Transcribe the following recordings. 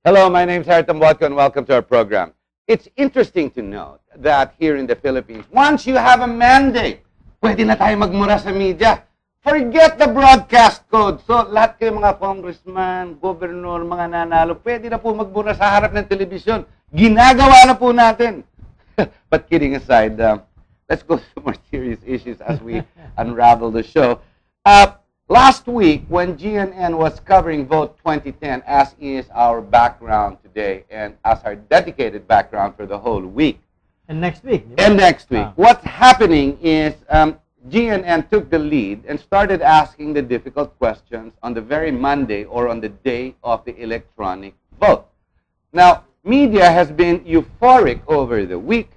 Hello, my name is Harry Tambuatco and welcome to our program. It's interesting to note that here in the Philippines, once you have a mandate, pwede na tayo magmura sa media. Forget the broadcast code. So, lahat kayo mga congressman, gobernador, mga nanalo, pwede na po magmura sa harap ng telebisyon. Ginagawa na po natin. But kidding aside, let's go to more serious issues as we unravel the show. Last week, when GNN was covering Vote 2010, as is our background today, and as our dedicated background for the whole week. And next week. And next week. What's happening is GNN took the lead and started asking the difficult questions on the very Monday or on the day of the electronic vote. Now, media has been euphoric over the week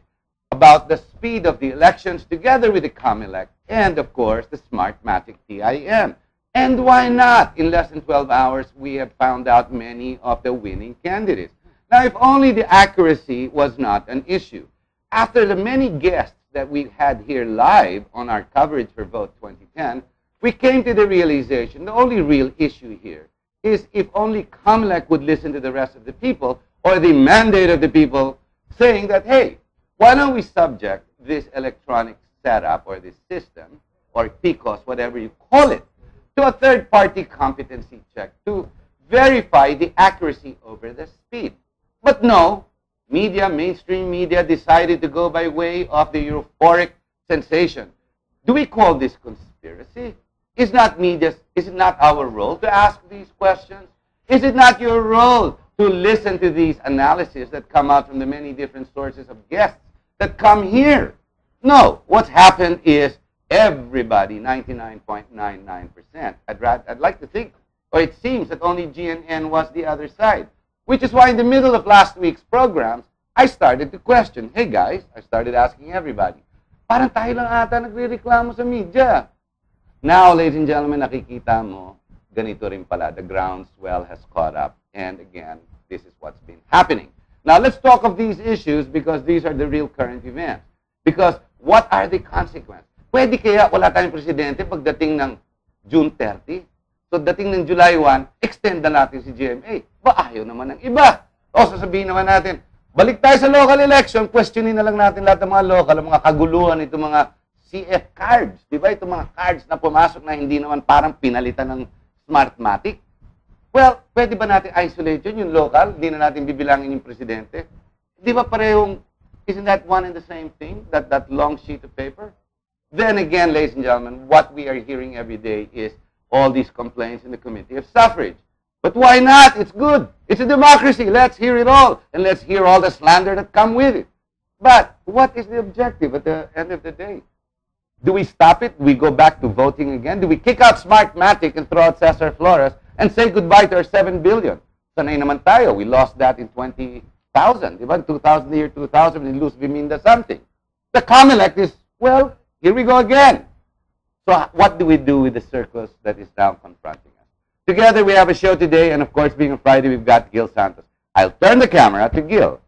about the speed of the elections together with the COMELEC and, of course, the Smartmatic TIM. And why not? In less than 12 hours, we have found out many of the winning candidates. Now, if only the accuracy was not an issue. After the many guests that we had here live on our coverage for Vote 2010, we came to the realization the only real issue here is if only COMELEC would listen to the rest of the people or the mandate of the people saying that, hey, why don't we subject this electronic setup or this system or PCOS, whatever you call it, to a third-party competency check to verify the accuracy over the speed. But no, media, mainstream media, decided to go by way of the euphoric sensation. Do we call this conspiracy? Is it not our role to ask these questions? Is it not your role to listen to these analyses that come out from the many different sources of guests that come here? No, what's happened is everybody, 99.99%. I'd like to think, or it seems that only GNN was the other side. Which is why in the middle of last week's programs, I started to question, hey guys, I started asking everybody, parang tayo lang ata nagre-reklamo sa media. Now, ladies and gentlemen, nakikita mo, ganito rin pala, the groundswell has caught up. And again, this is what's been happening. Now, let's talk of these issues because these are the real current events. Because what are the consequences? Pwede kaya wala tayong presidente pagdating ng June 30? So, dating ng July 1, extend na natin si GMA. Ba, ayaw naman ng iba. O, sasabihin naman natin, balik tayo sa local election, questionin na lang natin lahat ng mga local, mga kaguluhan, itong mga CF cards. Di ba? Itong mga cards na pumasok na hindi naman parang pinalitan ng Smartmatic. Well, pwede ba natin isolate yun, yung local? Hindi na natin bibilangin yung presidente? Di ba parehong, isn't that one and the same thing? That long sheet of paper? Then again, ladies and gentlemen, what we are hearing every day is all these complaints in the Committee of Suffrage. But why not? It's good. It's a democracy. Let's hear it all. And let's hear all the slander that come with it. But what is the objective at the end of the day? Do we stop it? Do we go back to voting again? Do we kick out Smartmatic and throw out Cesar Flores and say goodbye to our 7 billion? Sanay naman tayo. We lost that in 20,000. Diba? 2000, the year 2000, we lose Viminda something. The COMELEC is, well, here we go again. So what do we do with the circus that is now confronting us? Together we have a show today, and of course, being a Friday, we've got Gil Santos. I'll turn the camera to Gil.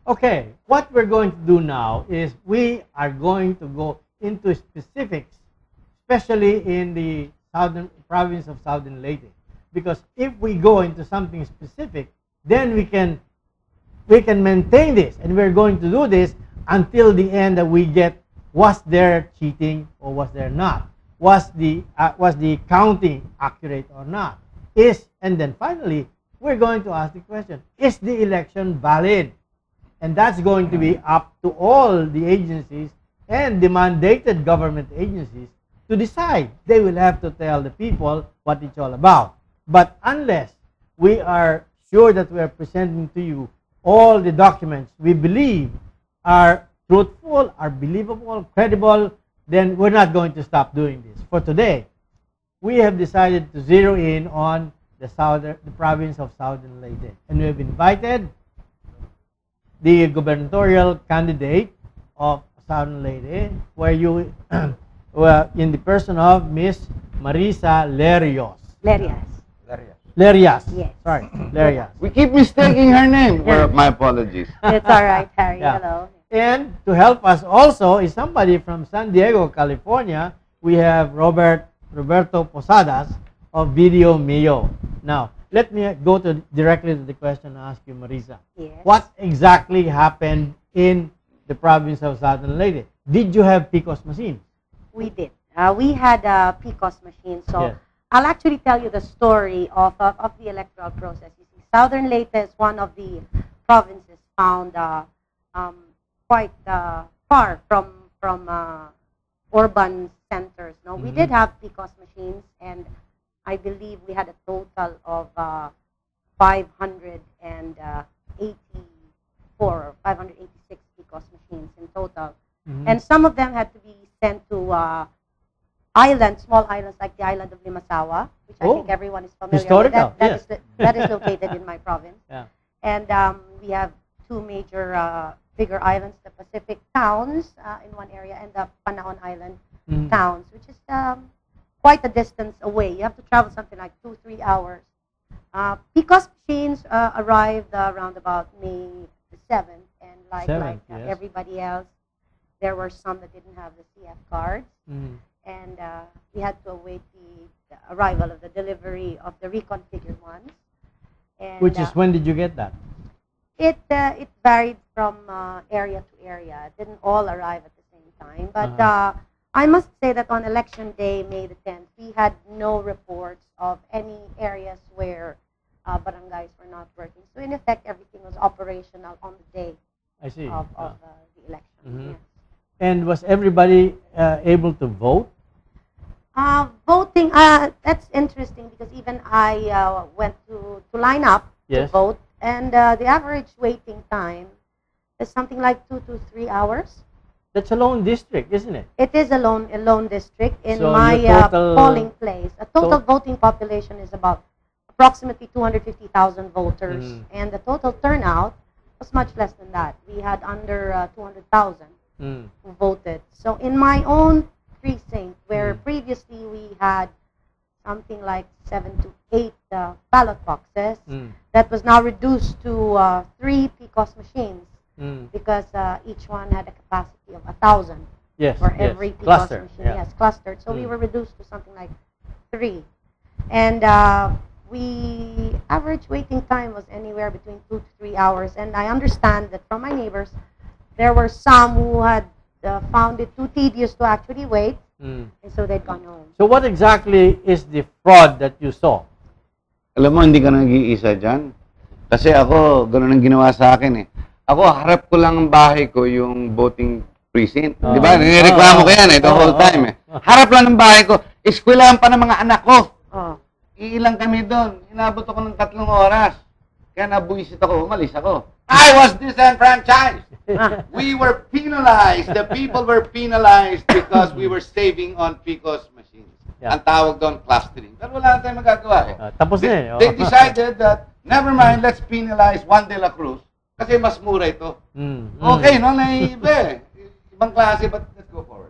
Okay, what we're going to do now is we are going to go into specifics, especially in the southern province of Southern Leyte. Because if we go into something specific, then we can maintain this, and we're going to do this until the end that we get was there cheating or was there not? Was the counting accurate or not? And then finally, we're going to ask the question, is the election valid? And that's going to be up to all the agencies and the mandated government agencies to decide. They will have to tell the people what it's all about. But unless we are sure that we are presenting to you all the documents we believe are truthful, are believable, credible, then we're not going to stop doing this. For today, we have decided to zero in on the province of Southern Leyte. And we have invited the gubernatorial candidate of Southern Leyte, where you, in the person of Miss Marisa Lerios. Lerias. Yes. Sorry, Lerias. We keep mistaking her name. Well, my apologies. It's all right, Harry. Yeah. Hello. And to help us also is somebody from San Diego, California. We have Roberto Posadas of Video Mio. Now, let me go directly to the question I asked you, Marisa. Yes. What exactly happened in the province of Southern Leyte? Did you have PCOS machines? We did. We had a PCOS machine. So Yes. I'll actually tell you the story of the electoral process. You see, Southern Leyte is one of the provinces found quite far from urban centers. No, we did have PCOS machines, and I believe we had a total of 584 or 586 PCOS machines in total. And some of them had to be sent to islands, small islands like the island of Limasawa, which I think everyone is familiar historical, with. yes. That is located in my province. Yeah. And we have two major bigger islands, the Pacific towns in one area and the Panaon Island towns, which is quite a distance away. You have to travel something like 2-3 hours. PCOS machines arrived around about May the 7th, and like everybody else, there were some that didn't have the CF cards, and we had to await the arrival of the delivery of the reconfigured ones. And, Which is, when did you get that? It varied from area to area. It didn't all arrive at the same time, but I must say that on election day, May the 10th, we had no reports of any areas where barangays were not working. So in effect, everything was operational on the day of the election. Yes. And was everybody able to vote? Voting, that's interesting, because even I went to line up to vote, and the average waiting time is something like 2 to 3 hours. That's a lone district, isn't it? It is a lone district in So my total, polling place. A total voting population is about approximately 250,000 voters, and the total turnout was much less than that. We had under 200,000 who voted. So in my own precinct, where previously we had something like 7 to 8 ballot boxes, that was now reduced to 3 PCOS machines, because each one had a capacity of 1,000 for every PCOS machine. Yes, clustered. So we were reduced to something like 3. And we average waiting time was anywhere between 2 to 3 hours. And I understand that from my neighbors, there were some who had found it too tedious to actually wait, and so they'd gone home. So what exactly is the fraud that you saw? Alam mo, hindi ka nag-iisa dyan. Kasi ako, gano'n ang ginawa sa akin eh. Ako, harap ko lang ang bahay ko yung voting precinct. Di ba? Nireklamo ko yan eh, the whole time eh. Harap lang ng bahay ko. Eskwelahan pa ng mga anak ko. Iilang kami doon. Inabot ako ng 3 oras. Kaya nabuisit ako, umalis ako. I was disenfranchised. We were penalized. The people were penalized because we were saving on PCOS machines. Ang tawag doon, clustering. Pero wala na tayong magagawa eh. Tapos na eh. They decided that, never mind, let's penalize Juan de la Cruz kasi mas mura ito. Okay, no? Naiiba eh. Ibang klase, but let's go forward.